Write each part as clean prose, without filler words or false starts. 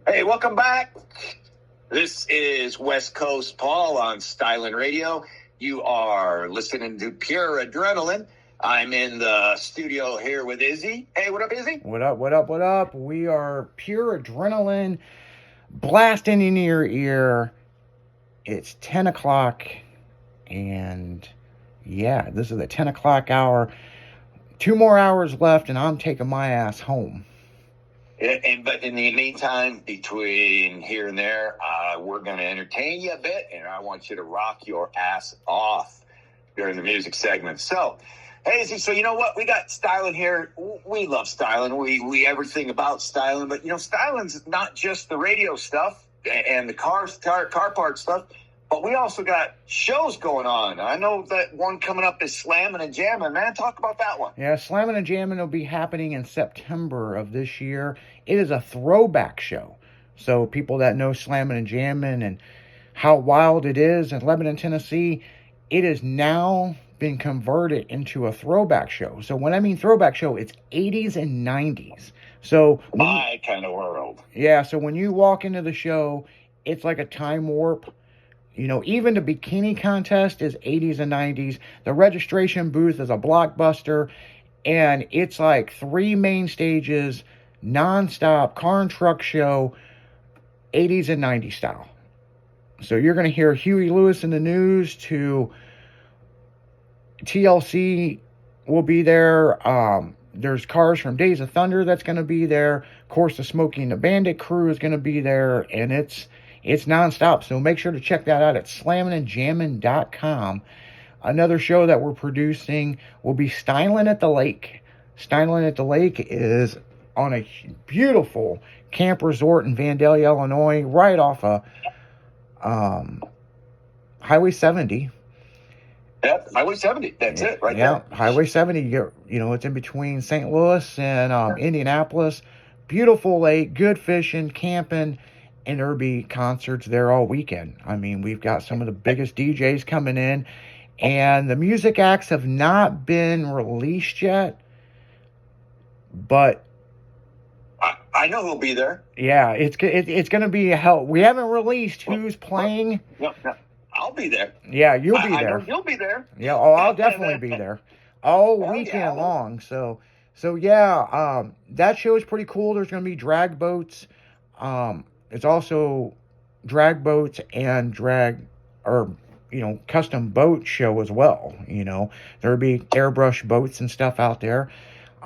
Hey, welcome back. This is West Coast Paul on Styling Radio. You are listening to Pure Adrenaline. I'm in the studio here with Izzy. Hey, what up, Izzy? What up, what up, what up? We are Pure Adrenaline blasting in your ear. It's 10 o'clock, and yeah, this is the 10 o'clock hour. 2 more hours left, and I'm taking my ass home. But in the meantime, between here and there, we're going to entertain you a bit, and I want you to rock your ass off during the music segment. So, hey, so you know what? We got styling here. We love styling. We everything about styling. But, styling's not just the radio stuff and the car part stuff. But we also got shows going on. I know that one coming up is Slammin' and Jammin'. Man, talk about that one. Yeah, Slammin' and Jammin' will be happening in September of this year. It is a throwback show. So people that know Slammin' and Jammin' and how wild it is in Lebanon, Tennessee, it has now been converted into a throwback show. So when I mean throwback show, it's 80s and 90s. So my kind of world. Yeah, so when you walk into the show, it's like a time warp. Even the bikini contest is 80s and 90s. The registration booth is a blockbuster. And it's like 3 main stages, nonstop, car and truck show, 80s and 90s style. So you're going to hear Huey Lewis in the News to TLC will be there. There's cars from Days of Thunder that's going to be there. Of course, the Smokey and the Bandit crew is going to be there. And it's nonstop, so make sure to check that out at slamminandjammin.com. Another show that we're producing will be Styling at the Lake. Styling at the Lake is on a beautiful camp resort in Vandalia, Illinois, right off of Highway 70. Yep, Highway 70. That's it, right there. Yeah, Highway 70. It's in between St. Louis and Indianapolis. Beautiful lake, good fishing, camping. And there'll be concerts there all weekend. I mean, we've got some of the biggest DJs coming in. And the music acts have not been released yet. But I know who'll be there. Yeah, it's going to be a hell. We haven't released who's playing. No, I'll be there. Yeah, you'll be there. I know you'll be there. Yeah, I'll definitely be there. All weekend long. So yeah, that show is pretty cool. There's going to be drag boats. It's also drag boats and custom boat show as well. There'll be airbrush boats and stuff out there.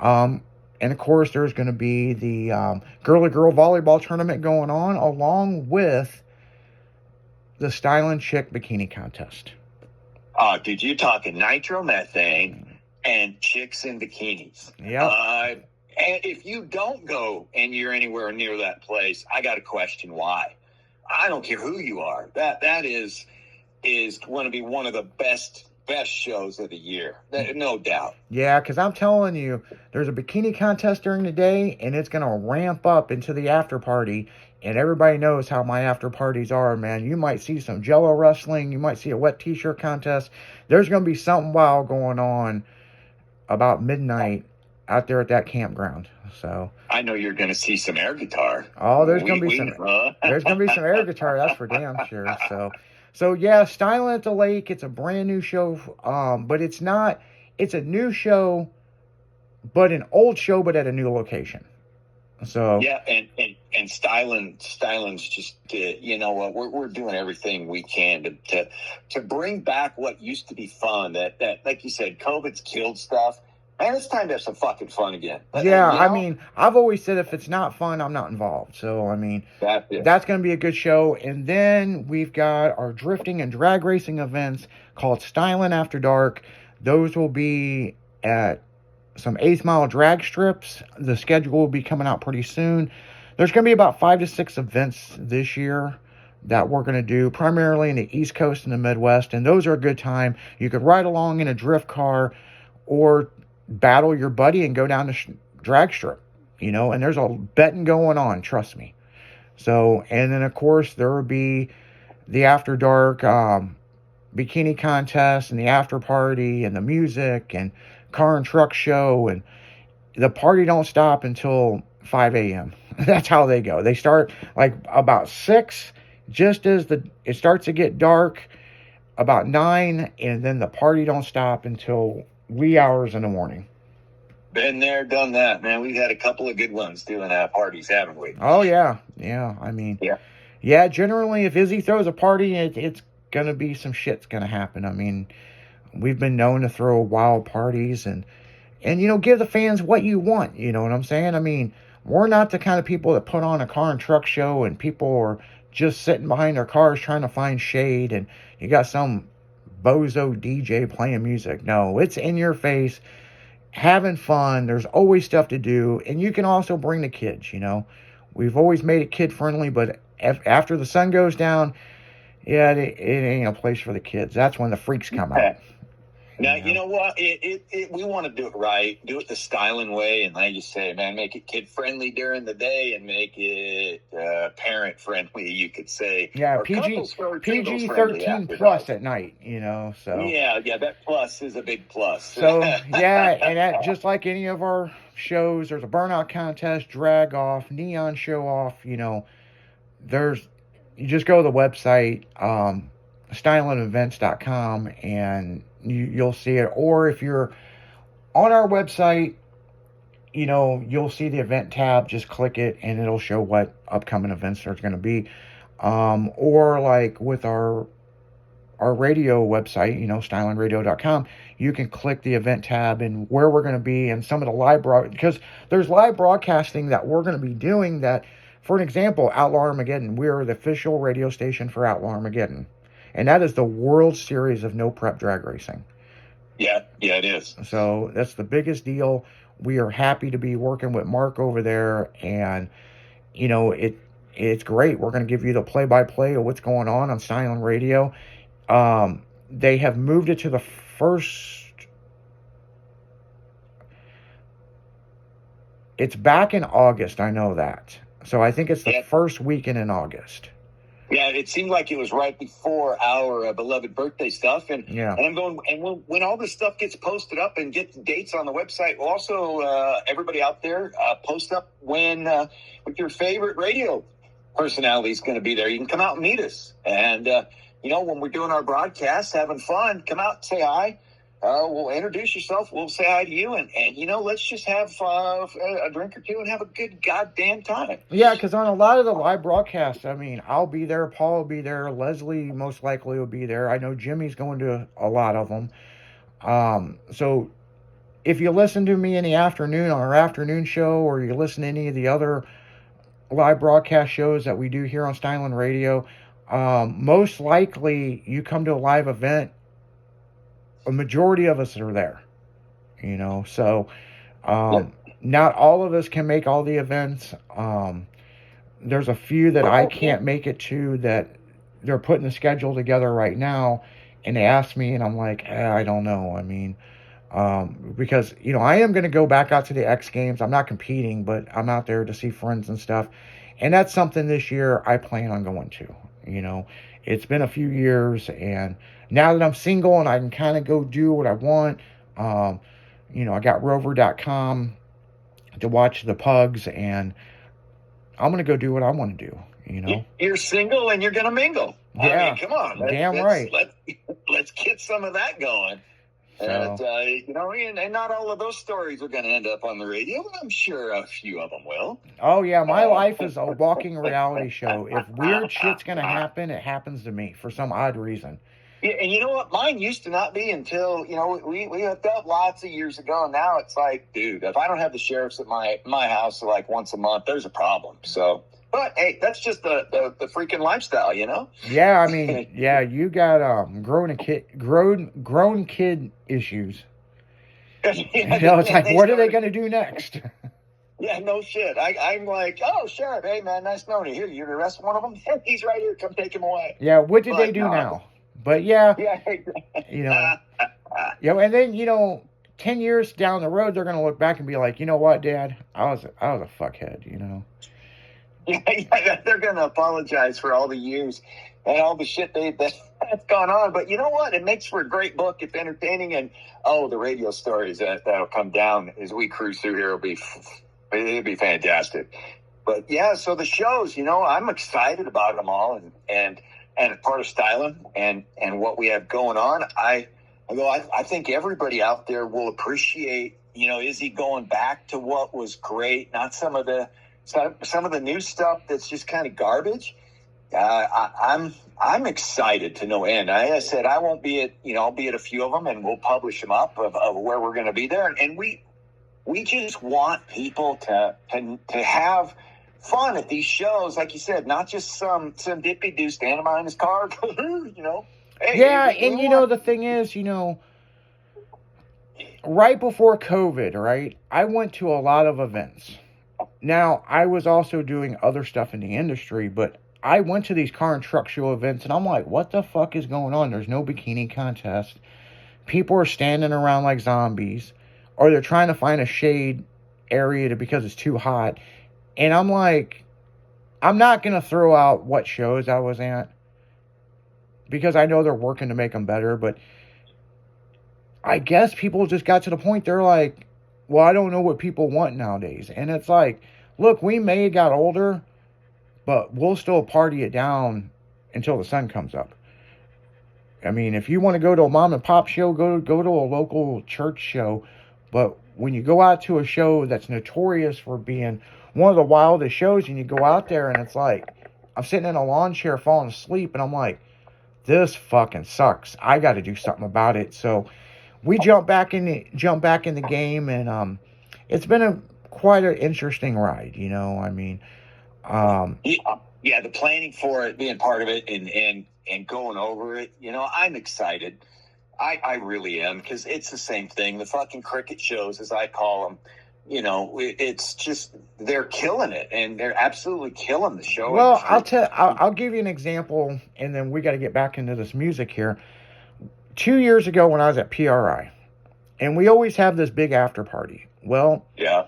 And of course, there's going to be the girly girl volleyball tournament going on, along with the Styling Chick bikini contest. Oh, dude, you're talking nitromethane and chicks in bikinis. Yeah. And if you don't go and you're anywhere near that place, I got to question why. I don't care who you are. That is going to be one of the best shows of the year. No doubt. Yeah, because I'm telling you, there's a bikini contest during the day, and it's going to ramp up into the after party. And everybody knows how my after parties are, man. You might see some Jello wrestling. You might see a wet t-shirt contest. There's going to be something wild going on about midnight out there at that campground. So I know you're going to see some air guitar. Oh, there's going to be some air guitar. That's for damn sure. So yeah, Styling at the Lake. It's a brand new show, but it's not. It's a new show, but an old show, but at a new location. So yeah, and styling's just you know what, we're doing everything we can to bring back what used to be fun. That like you said, COVID's killed stuff. Man, it's time to have some fucking fun again. Yeah, I mean, I've always said if it's not fun, I'm not involved. So, I mean, that's going to be a good show. And then we've got our drifting and drag racing events called Styling After Dark. Those will be at some 8th Mile drag strips. The schedule will be coming out pretty soon. There's going to be about 5 to 6 events this year that we're going to do, primarily in the East Coast and the Midwest. And those are a good time. You could ride along in a drift car or battle your buddy and go down the drag strip, and there's a betting going on, trust me. So, and then of course there will be the after dark bikini contest and the after party and the music and car and truck show, and the party don't stop until 5 a.m. That's how they go. They start like about 6, just as it starts to get dark, about 9, and then the party don't stop until wee hours in the morning. Been there, done that, man. We've had a couple of good ones doing parties, haven't we? Oh, yeah. Yeah, I mean, yeah, generally, if Izzy throws a party, it's going to be some shit's going to happen. I mean, we've been known to throw wild parties and give the fans what you want. You know what I'm saying? I mean, we're not the kind of people that put on a car and truck show and people are just sitting behind their cars trying to find shade and you got some bozo DJ playing music. No, it's in your face, having fun. There's always stuff to do, and you can also bring the kids. We've always made it kid friendly, but after the sun goes down, yeah, it ain't a place for the kids. That's when the freaks come out. Now, you know what? We want to do it right. Do it the styling way. And like you say, man, make it kid-friendly during the day and make it parent-friendly, you could say. Yeah, PG-13 plus at night, so. Yeah, that plus is a big plus. So, yeah, and just like any of our shows, there's a burnout contest, drag off, neon show off, you just go to the website, stylandevents.com, and you'll see it. Or if you're on our website, you'll see the event tab. Just click it and it'll show what upcoming events there's going to be. Or like with our radio website, stylandradio.com, you can click the event tab and where we're going to be and some of the live because there's live broadcasting that we're going to be doing that. For an example, Outlaw Armageddon. We are the official radio station for Outlaw Armageddon. And that is the World Series of No Prep Drag Racing. Yeah, it is. So that's the biggest deal. We are happy to be working with Mark over there. And, it's great. We're going to give you the play-by-play of what's going on Styling Radio. They have moved it to the first... It's back in August, I know that. So I think it's the first weekend in August. Yeah, it seemed like it was right before our beloved birthday stuff. And I'm going, and when all this stuff gets posted up and get the dates on the website, also everybody out there, post up when your favorite radio personality is going to be there. You can come out and meet us. And, when we're doing our broadcasts, having fun, come out and say hi. We'll introduce yourself. We'll say hi to you. And let's just have a drink or two and have a good goddamn time. Yeah, because on a lot of the live broadcasts, I mean, I'll be there. Paul will be there. Leslie most likely will be there. I know Jimmy's going to a lot of them. So if you listen to me in the afternoon on our afternoon show or you listen to any of the other live broadcast shows that we do here on Styling Radio, most likely you come to a live event, a majority of us are there, so not all of us can make all the events. There's a few that I can't make it to that they're putting the schedule together right now, and they asked me, and I'm like, I don't know. I mean, because, I am going to go back out to the X Games. I'm not competing, but I'm out there to see friends and stuff, and that's something this year I plan on going to. It's been a few years, and now that I'm single and I can kind of go do what I want, I got rover.com to watch the pugs, and I'm going to go do what I want to do, You're single and you're going to mingle. Yeah. I mean, come on. Damn right. Let's get some of that going. So. And not all of those stories are going to end up on the radio, but I'm sure a few of them will. Oh, yeah. My life is a walking reality show. If weird shit's going to happen, it happens to me for some odd reason. Yeah, and you know what? Mine used to not be until, we hooked up lots of years ago, and now it's like, dude, if I don't have the sheriffs at my house like once a month, there's a problem. So, but hey, that's just the freaking lifestyle, Yeah, I mean, you got grown kid issues. It's like, what are they going to do next? Yeah, no shit. I'm like, oh, Sheriff, hey, man, nice knowing you. Here, you arrest one of them? He's right here. Come take him away. Yeah, what did they do now? But yeah, and then, 10 years down the road, they're going to look back and be like, you know what, Dad? I was a fuckhead, Yeah, they're going to apologize for all the years and all the shit that's gone on. But you know what? It makes for a great book. It's entertaining. And, the radio stories that'll come down as we cruise through here it'll be fantastic. But yeah, so the shows, I'm excited about them all, and part of styling and what we have going on. I think everybody out there will appreciate, Izzy going back to what was great, not some of the new stuff that's just kind of garbage. I'm excited to no end. I said I won't be at, I'll be at a few of them, and we'll publish them up of where we're going to be there, and we just want people to have fun at these shows, like you said, not just some dippy do standing behind his car, Hey, yeah, and the thing is, right before COVID, right, I went to a lot of events. Now, I was also doing other stuff in the industry, but I went to these car and truck show events, and I'm like, what the fuck is going on? There's no bikini contest. People are standing around like zombies, or they're trying to find a shade area because it's too hot. And I'm like, I'm not going to throw out what shows I was at, because I know they're working to make them better, but I guess people just got to the point they're like, well, I don't know what people want nowadays. And it's like, look, we may have got older, but we'll still party it down until the sun comes up. I mean, if you want to go to a mom and pop show, go to a local church show. But when you go out to a show that's notorious for being one of the wildest shows, and you go out there and it's like, I'm sitting in a lawn chair falling asleep, and I'm like, this fucking sucks. I got to do something about it. So we jump back in the game, and it's been quite an interesting ride. I mean, yeah, the planning for it, being part of it, and going over it. I'm excited. I really am, because it's the same thing. The fucking cricket shows, as I call them. It's just, they're killing it, and they're absolutely killing the show. Well, I'll give you an example, and then we got to get back into this music here. 2 years ago when I was at PRI, and we always have this big after party. Well, yeah,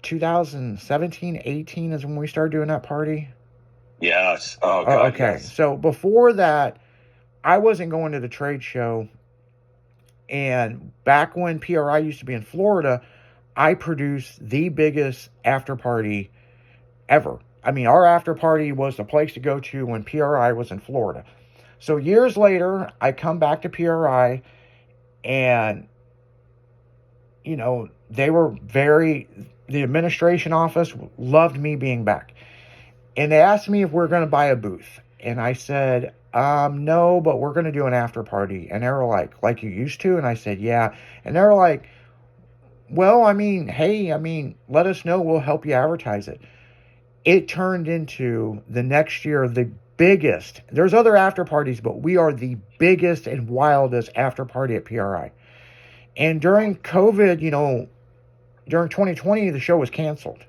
2017, 18 is when we started doing that party. Yes. Oh, God, okay. Yes. So before that, I wasn't going to the trade show. And back when PRI used to be in Florida, I produced the biggest after party ever. I mean, our after party was the place to go to when PRI was in Florida. So years later, I come back to PRI, and, the administration office loved me being back. And they asked me if we're going to buy a booth. And I said, no, but we're going to do an after party. And they were like you used to? And I said, yeah. And they were like, well, let us know. We'll help you advertise it. It turned into, the next year, the biggest. There's other after parties, but we are the biggest and wildest after party at PRI. And during COVID, during 2020, the show was canceled.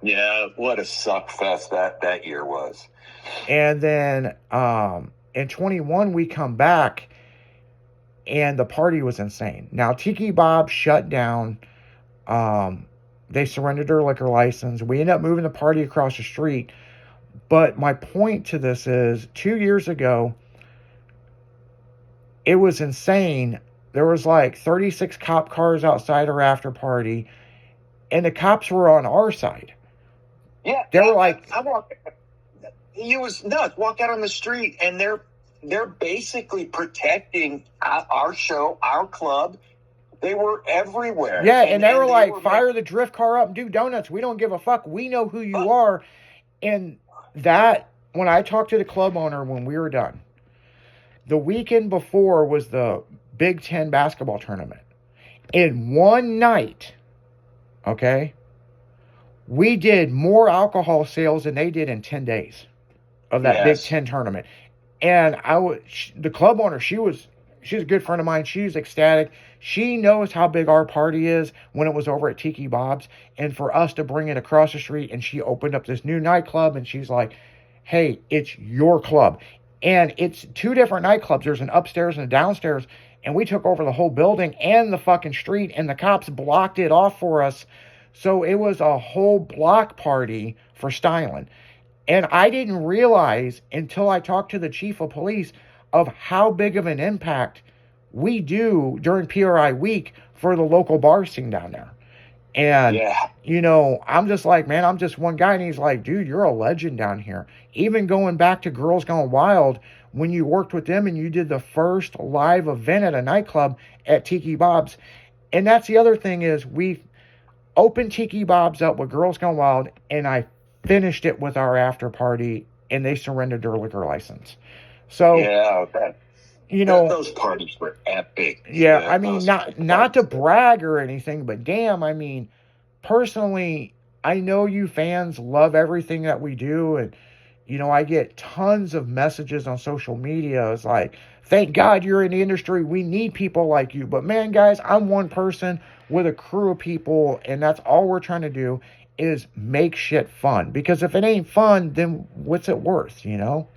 Yeah, what a suck fest that year was. And then in 21, we come back, and the party was insane. Now, Tiki Bob shut down. They surrendered their liquor license. We ended up moving the party across the street. But my point to this is, 2 years ago, it was insane. There was like 36 cop cars outside our after party, and the cops were on our side. Yeah, they were like, he was nuts. Walk out on the street, and they're basically protecting our show, our club. They were everywhere. Yeah, and they were like, fire the drift car up and do donuts. We don't give a fuck. We know who you are. And that, when I talked to the club owner when we were done, the weekend before was the Big Ten basketball tournament. In one night, okay, we did more alcohol sales than they did in 10 days of that Big Ten tournament. And the club owner, she's a good friend of mine. She's ecstatic. She knows how big our party is when it was over at Tiki Bob's. And for us to bring it across the street, and she opened up this new nightclub, and she's like, hey, it's your club. And it's two different nightclubs. There's an upstairs and a downstairs. And we took over the whole building and the fucking street, and the cops blocked it off for us. So it was a whole block party for styling. And I didn't realize until I talked to the chief of police of how big of an impact we do during PRI week for the local bar scene down there. And, you know, I'm just like, man, I'm just one guy. And he's like, dude, you're a legend down here. Even going back to Girls Gone Wild, when you worked with them and you did the first live event at a nightclub at Tiki Bob's. And that's the other thing is we opened Tiki Bob's up with Girls Gone Wild, and I finished it with our after party, and they surrendered their liquor license. So, you know, those parties were epic. Yeah, I mean, not to brag or anything, but damn, I mean, personally, I know you fans love everything that we do, and you know, I get tons of messages on social media. It's like, thank God you're in the industry. We need people like you. But man, guys, I'm one person with a crew of people, and that's all we're trying to do is make shit fun. Because if it ain't fun, then what's it worth, you know?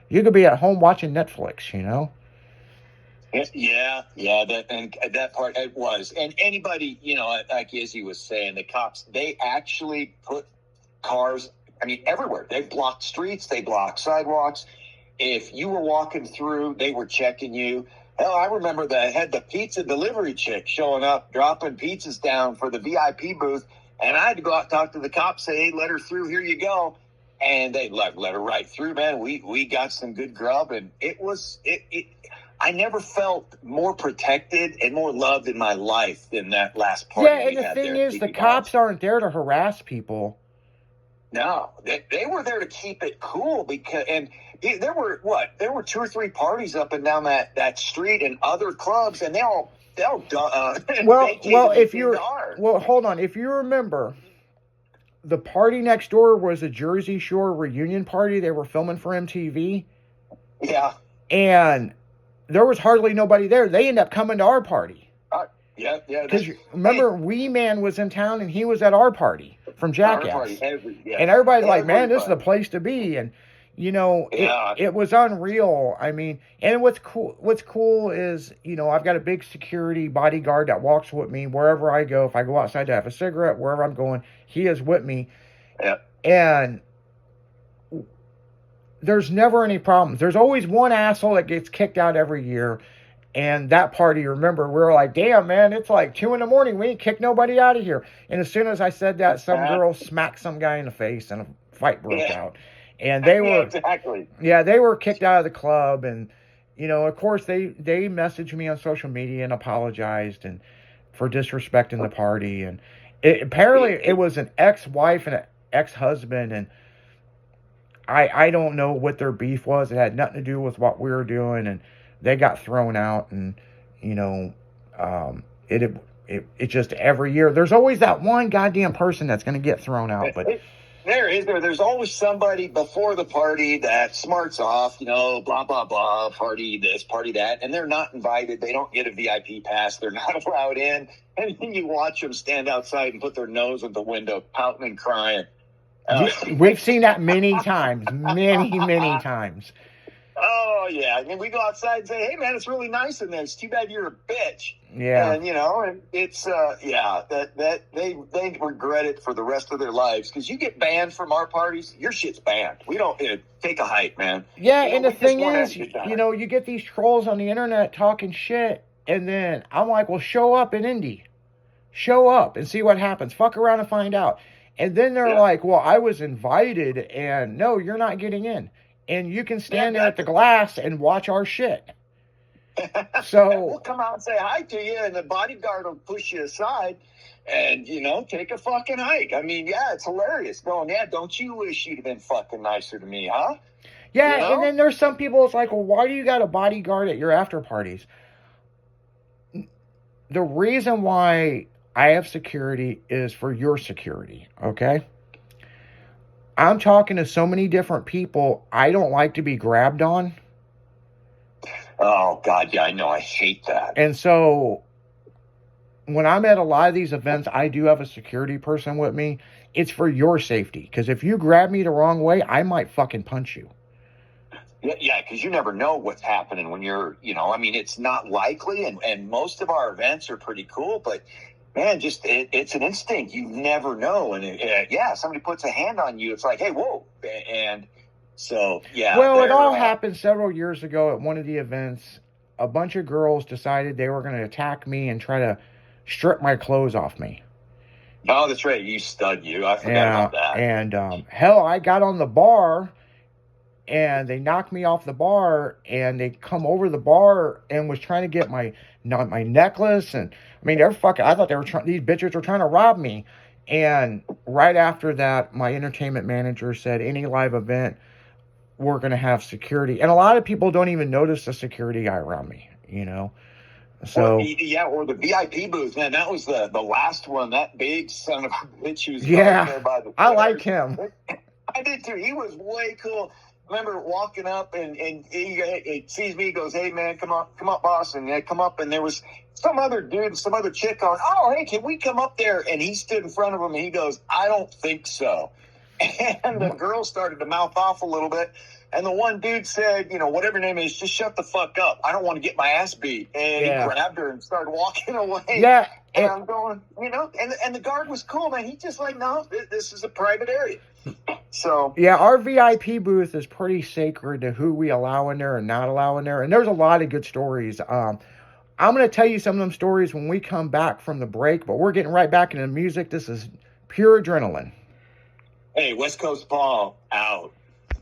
You could be at home watching Netflix, you know? Yeah, that part it was. And anybody, you know, like Izzy was saying, the cops, they actually put cars, I mean, everywhere. They blocked streets, they blocked sidewalks. If you were walking through, they were checking you. Hell, I remember had the pizza delivery chick showing up, dropping pizzas down for the VIP booth, and I had to go out and talk to the cops, say, hey, let her through, here you go. And they let her right through, man. We got some good grub, and I never felt more protected and more loved in my life than that last party. Yeah, and the thing is, the cops aren't there to harass people. No, they were there to keep it cool and there were 2 or 3 parties up and down that street and other clubs, and well, if you're hold on, if you remember, the party next door was a Jersey Shore reunion party. They were filming for MTV. Yeah, and there was hardly nobody there. They ended up coming to our party. Yeah. Because remember, Wee Man was in town and he was at our party from Jackass. And everybody's like, man, this is the place to be. And, you know, it was unreal. I mean, and what's cool is, you know, I've got a big security bodyguard that walks with me wherever I go. If I go outside to have a cigarette, wherever I'm going, he is with me. Yeah. And there's never any problems. There's always one asshole that gets kicked out every year. And that party, remember, we were like, damn, man, it's like 2 a.m. We ain't kicked nobody out of here. And as soon as I said that, some girl smacked some guy in the face and a fight broke out. And they were, they were kicked out of the club. And, you know, of course, they messaged me on social media and apologized and for disrespecting the party. And apparently it was an ex-wife and an ex-husband. And I don't know what their beef was. It had nothing to do with what we were doing. And they got thrown out, and you know, it just every year there's always that one goddamn person that's going to get thrown out. But there's always somebody before the party that smarts off, you know, blah blah blah, party this, party that, and they're not invited. They don't get a VIP pass. They're not allowed in, and then you watch them stand outside and put their nose at the window, pouting and crying. We've seen that many times, many times. Oh, yeah. And we go outside and say, hey, man, it's really nice in there. It's too bad you're a bitch. Yeah. And, you know, and it's, that they regret it for the rest of their lives. Because you get banned from our parties, your shit's banned. We don't take a hike, man. Yeah, you know, and the thing is, you know, you get these trolls on the internet talking shit. And then I'm like, well, show up in Indy. Show up and see what happens. Fuck around and find out. And then they're like, well, I was invited. And no, you're not getting in. And you can stand there at the glass and watch our shit. So we'll come out and say hi to you, and the bodyguard will push you aside and, you know, take a fucking hike. I mean, yeah, it's hilarious. Going, yeah, don't you wish you'd have been fucking nicer to me, huh? Yeah, you know? And then there's some people, it's like, well, why do you got a bodyguard at your after parties? The reason why I have security is for your security, okay? I'm talking to so many different people. I don't like to be grabbed on. Oh, God, yeah, I know. I hate that. And so when I'm at a lot of these events, I do have a security person with me. It's for your safety. Because if you grab me the wrong way, I might fucking punch you. Yeah, because you never know what's happening when you're, you know, I mean, it's not likely. And most of our events are pretty cool, but man, just it's an instinct. You never know. And somebody puts a hand on you. It's like, hey, whoa. And so, yeah. Well, it all happened several years ago at one of the events. A bunch of girls decided they were going to attack me and try to strip my clothes off me. Oh, that's right. You stud you. I forgot about that. And hell, I got on the bar and they knocked me off the bar and they come over the bar and was trying to get my necklace. And I mean, they're fucking, I thought these bitches were trying to rob me. And right after that, my entertainment manager said, any live event, we're going to have security. And a lot of people don't even notice the security guy around me, you know? So or the VIP booth, man. That was the last one. That big son of a bitch was there by the I like him. I did too. He was way cool. I remember walking up and he sees me. He goes, "Hey man, come up, boss." And I come up and there was some other dude, some other chick going, "Oh, hey, can we come up there?" And he stood in front of him and he goes, "I don't think so." And the girl started to mouth off a little bit. And the one dude said, you know, whatever name is, just shut the fuck up. I don't want to get my ass beat. And he grabbed her and started walking away. Yeah. And I'm going, you know, and the guard was cool, man. He just like, no, this is a private area. So. Yeah, our VIP booth is pretty sacred to who we allow in there and not allow in there. And there's a lot of good stories. I'm going to tell you some of them stories when we come back from the break, but we're getting right back into the music. This is pure adrenaline. Hey, West Coast Paul out.